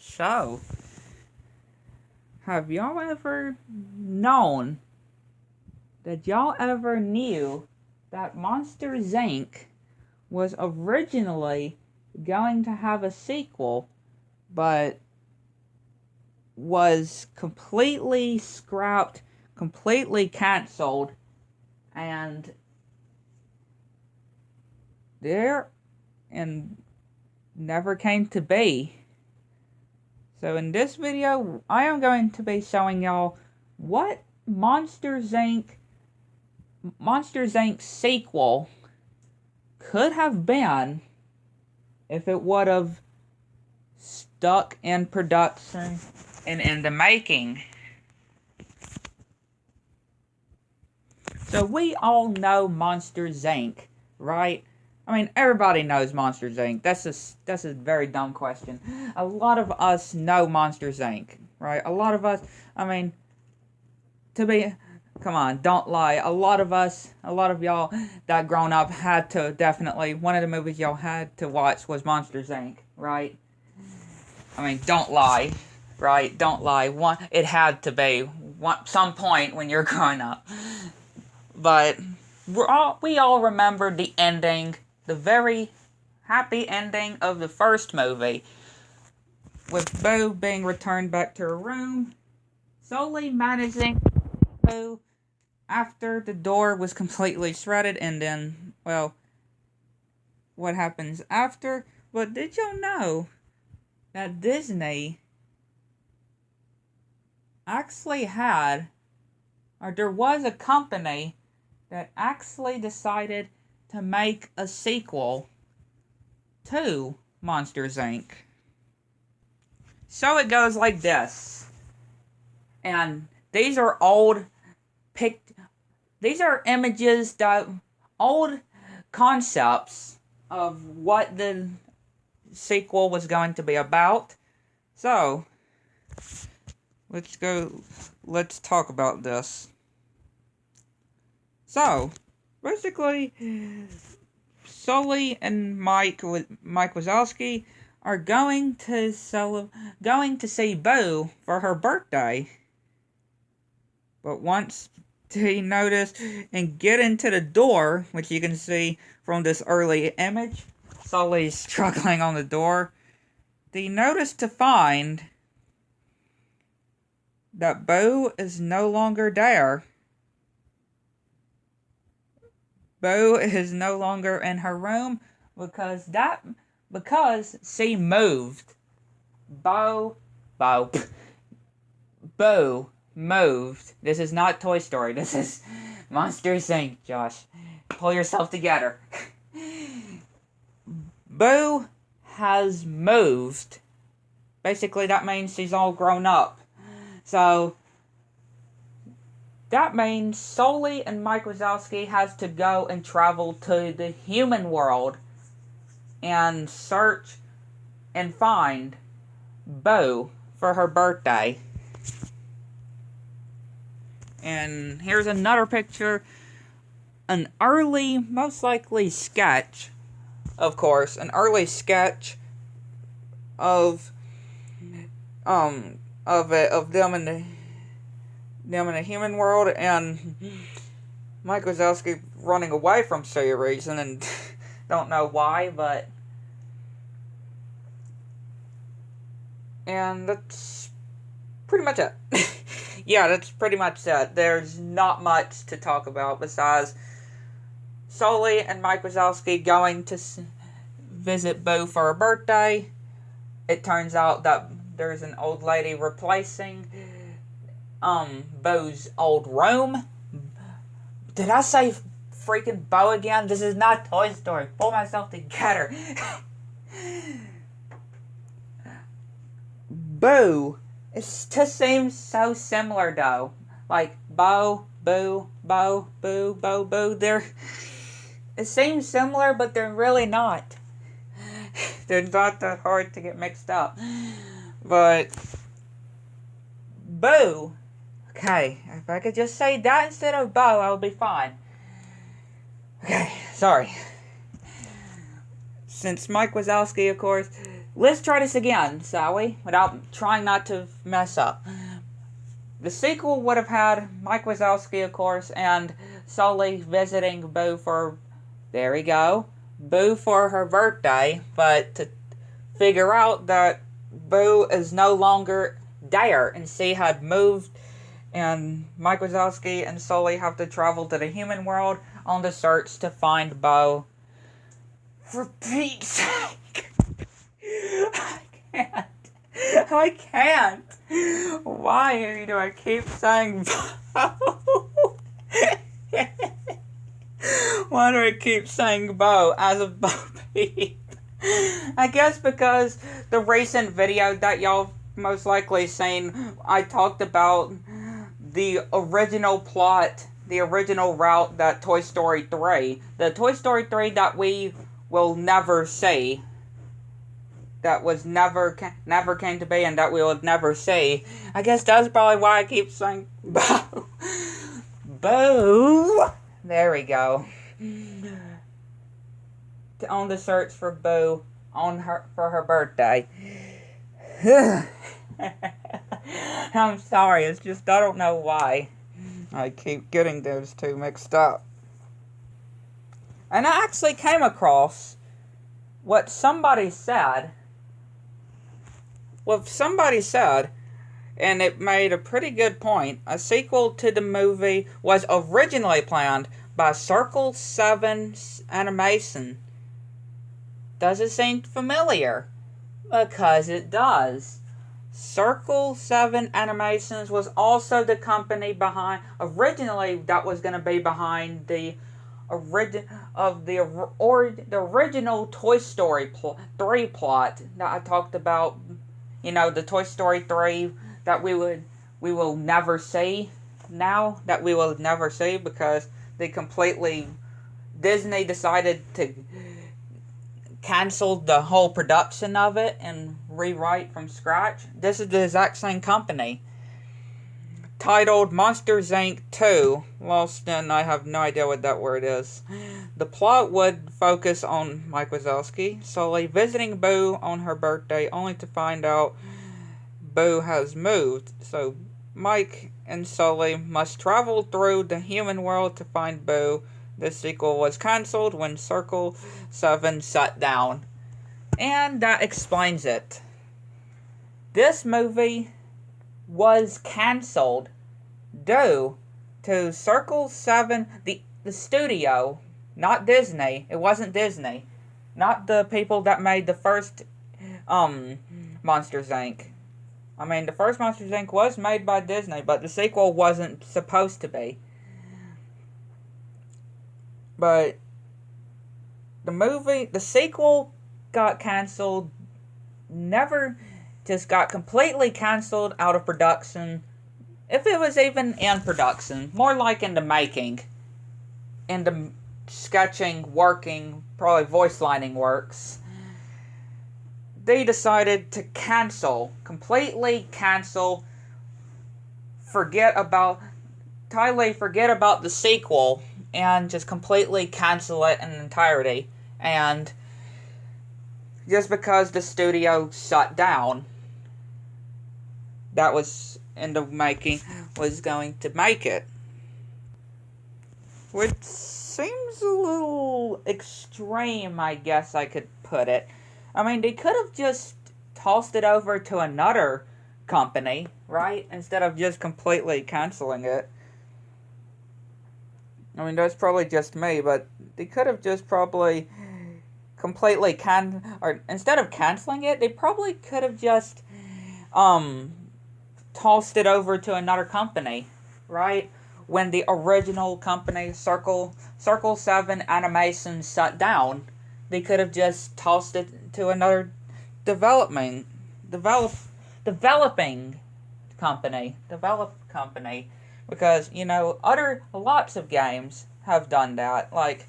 So, have y'all ever known that y'all ever knew that Monsters Inc. was originally going to have a sequel, but was completely scrapped, completely cancelled, and there and never came to be? So in this video, I am going to be showing y'all what Monsters Inc. sequel could have been if it would have stuck in production and in the making. So we all know Monsters Inc., right? I mean, everybody knows Monsters Inc. That's a very dumb question. A lot of us know Monsters Inc., right? A lot of us, I mean, come on, don't lie. A lot of y'all that grown up had to definitely, one of the movies y'all had to watch was Monsters Inc., right? I mean, don't lie, right? Don't lie. It had to be some point when you're growing up. But we all remember the ending, the very happy ending of the first movie, with Boo being returned back to her room, solely managing Boo after the door was completely shredded, and then, well, what happens after? But did you know that Disney actually there was a company that actually decided to make a sequel to Monsters Inc. So it goes like this. And these are these are images that old concepts of what the sequel was going to be about. So let's talk about this. So basically, Sully and Mike Wazowski are going to see Boo for her birthday. But once they notice and get into the door, which you can see from this early image, Sully's struggling on the door, they notice to find that Boo is no longer there. Boo is no longer in her room because she moved. Boo moved. This is not Toy Story. This is Monsters Inc., Josh. Pull yourself together. Boo has moved. Basically, that means she's all grown up. So that means Sully and Mike Wazowski has to go and travel to the human world and search and find Boo for her birthday. And here's another picture. An early, most likely sketch, of course, an early sketch of them in the human world, and Mike Wazowski running away from series, and don't know why, and that's pretty much it. Yeah, that's pretty much it. There's not much to talk about besides Sully and Mike Wazowski going to visit Boo for her birthday. It turns out that there's an old lady replacing Boo's old room. Did I say freaking Bo again? This is not Toy Story. Pull myself together. Boo. It just seems so similar though. Like Bo, Boo, Bo, Boo, Bo, Boo. It seems similar, but they're really not. They're not that hard to get mixed up. But Boo. Okay, if I could just say that instead of Bo, I would be fine. Okay, sorry. Since Mike Wazowski, of course, Let's try this again, shall we? Without trying not to mess up. The sequel would have had Mike Wazowski, of course, and Sully visiting Boo for, there we go, Boo for her birthday, but to figure out that Boo is no longer there, and she had moved, and Mike Wazowski and Sully have to travel to the human world on the search to find Bo. For Pete's sake! I can't. I can't. Why do I keep saying Bo? Why do I keep saying Bo as a Bo Peep? I guess because the recent video that y'all most likely seen, I talked about the original plot, the original route that Toy Story 3, the Toy Story 3 that we will never see, that was never came to be and that we will never see. I guess that's probably why I keep saying Bo. Boo! There we go. On the search for Boo for her birthday. I'm sorry, it's just I don't know why I keep getting those two mixed up. And I actually came across what somebody said. And it made a pretty good point. A sequel to the movie was originally planned by Circle 7 Animation. Does it seem familiar? Because it does. Circle 7 Animations was also the company behind, originally that was going to be behind the original Toy Story 3 plot that I talked about. You know, the Toy Story 3 that we will never see now, that we will never see because Disney decided to cancel the whole production of it and rewrite from scratch. This is the exact same company. Titled Monsters Inc. 2. Lost in, I have no idea what that word is. The plot would focus on Mike Wazowski, Sully visiting Boo on her birthday, only to find out Boo has moved. So Mike and Sully must travel through the human world to find Boo. This sequel was cancelled when Circle 7 shut down. And that explains it. This movie was cancelled due to Circle 7, the studio, not Disney. It wasn't Disney. Not the people that made the first Monsters Inc. I mean, the first Monsters Inc. was made by Disney, but the sequel wasn't supposed to be. But the sequel got cancelled, just got completely cancelled out of production. If it was even in production, more like in the making, in the sketching, working, probably voice lining works. They decided to completely cancel, forget about the sequel, and just completely cancel it in entirety. And just because the studio shut down that was in the making was going to make it. Which seems a little extreme, I guess I could put it. I mean, they could have just tossed it over to another company, right? Instead of just completely canceling it. I mean, that's probably just me, but they could have just probably completely instead of canceling it, they probably could have just tossed it over to another company, right? When the original company, Circle 7 Animation, shut down, they could have just tossed it to another developing company, because, you know, lots of games have done that, like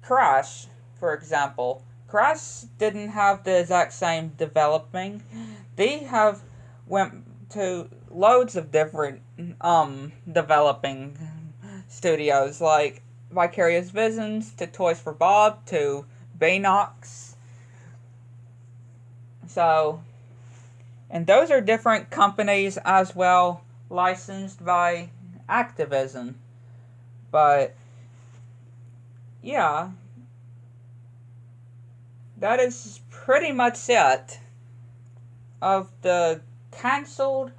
Crash, for example. Crash didn't have the exact same developing. They have went to loads of different developing studios, like Vicarious Visions, to Toys for Bob, to Baynox. So, and those are different companies as well, licensed by Activision. But, yeah, that is pretty much it of the canceled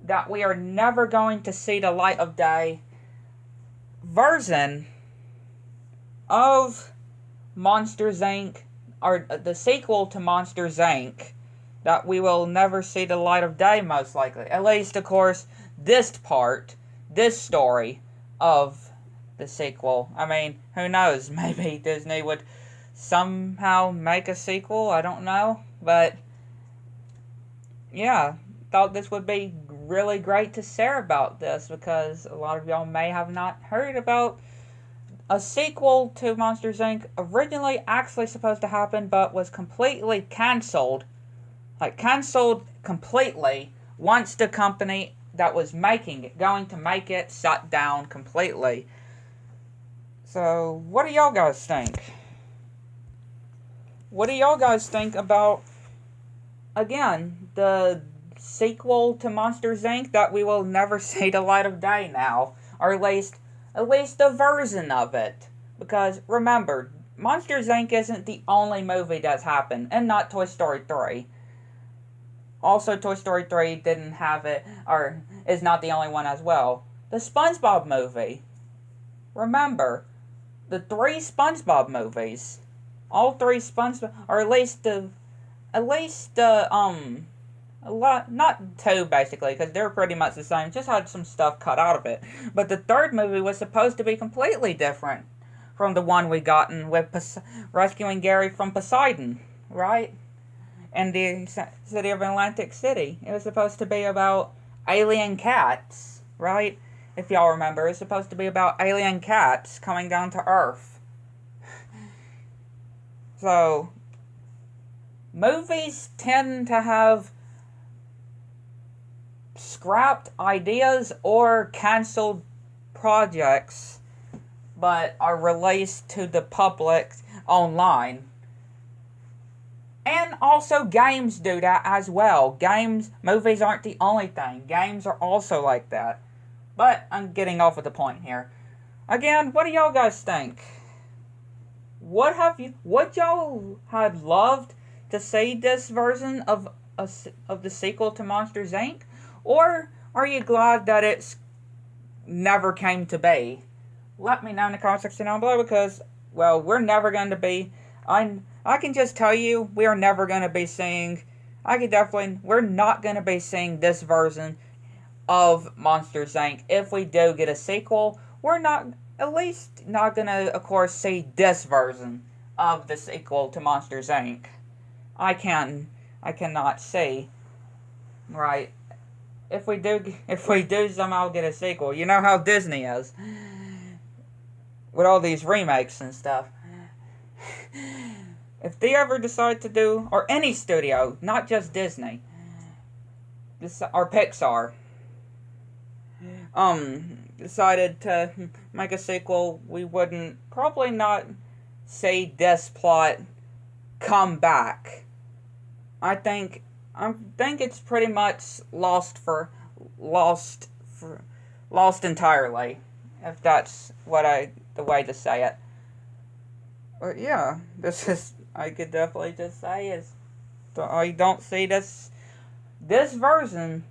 that we are never going to see the light of day version of Monsters Inc., or the sequel to Monsters Inc., that we will never see the light of day, most likely. At least, of course, this story of the sequel. I mean, who knows? Maybe Disney would somehow make a sequel, I don't know. But, yeah, thought this would be really great to share about this, because a lot of y'all may have not heard about a sequel to Monsters Inc. originally actually supposed to happen, but was completely canceled. Like, canceled completely once the company that was making it, going to make it, shut down completely. So, what do y'all guys think? What do y'all guys think about, again, the sequel to Monsters Inc. that we will never see the light of day now? Or at least a version of it. Because, remember, Monsters Inc. isn't the only movie that's happened, and not Toy Story 3. Also, Toy Story 3 didn't have it, or is not the only one as well. The SpongeBob movie. Remember, the 3 SpongeBob movies. All 3 SpongeBob, or at least a lot, not 2 basically, because they're pretty much the same, just had some stuff cut out of it. But the 3rd movie was supposed to be completely different from the one we gotten with rescuing Gary from Poseidon, right? And the city of Atlantic City. It was supposed to be about alien cats, right? If y'all remember, it's supposed to be about alien cats coming down to Earth. So, movies tend to have scrapped ideas or canceled projects, but are released to the public online. And also games do that as well. Movies aren't the only thing. Games are also like that. But I'm getting off of the point here. Again, what do y'all guys think? Would y'all have loved to see this version of the sequel to Monsters Inc.? Or are you glad that it's never came to be? Let me know in the comment section down below, because, well, we're never going to be... I can just tell you, we are never going to be seeing... we're not going to be seeing this version of Monsters Inc. If we do get a sequel, we're not... At least not going to, of course, see this version of the sequel to Monsters Inc. I cannot see. Right. If we do somehow get a sequel, you know how Disney is. With all these remakes and stuff. If they ever decide to do, or any studio, not just Disney, or Pixar, decided to make a sequel, we wouldn't, probably not see this plot come back. I think it's pretty much lost entirely, if that's the way to say it. But yeah, I could definitely just say is, I don't see this version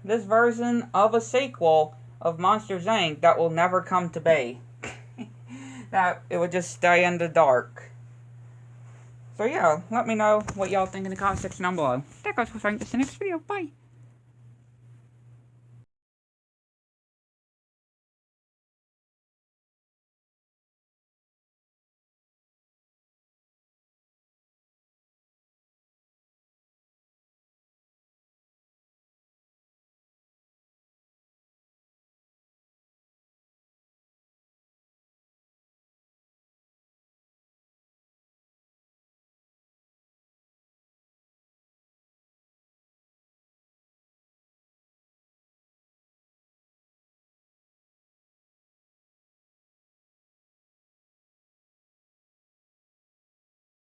of a sequel of Monsters Inc. that will never come to be. That it would just stay in the dark. So yeah, let me know what y'all think in the comment section down below. That goes for this in the next video. Bye!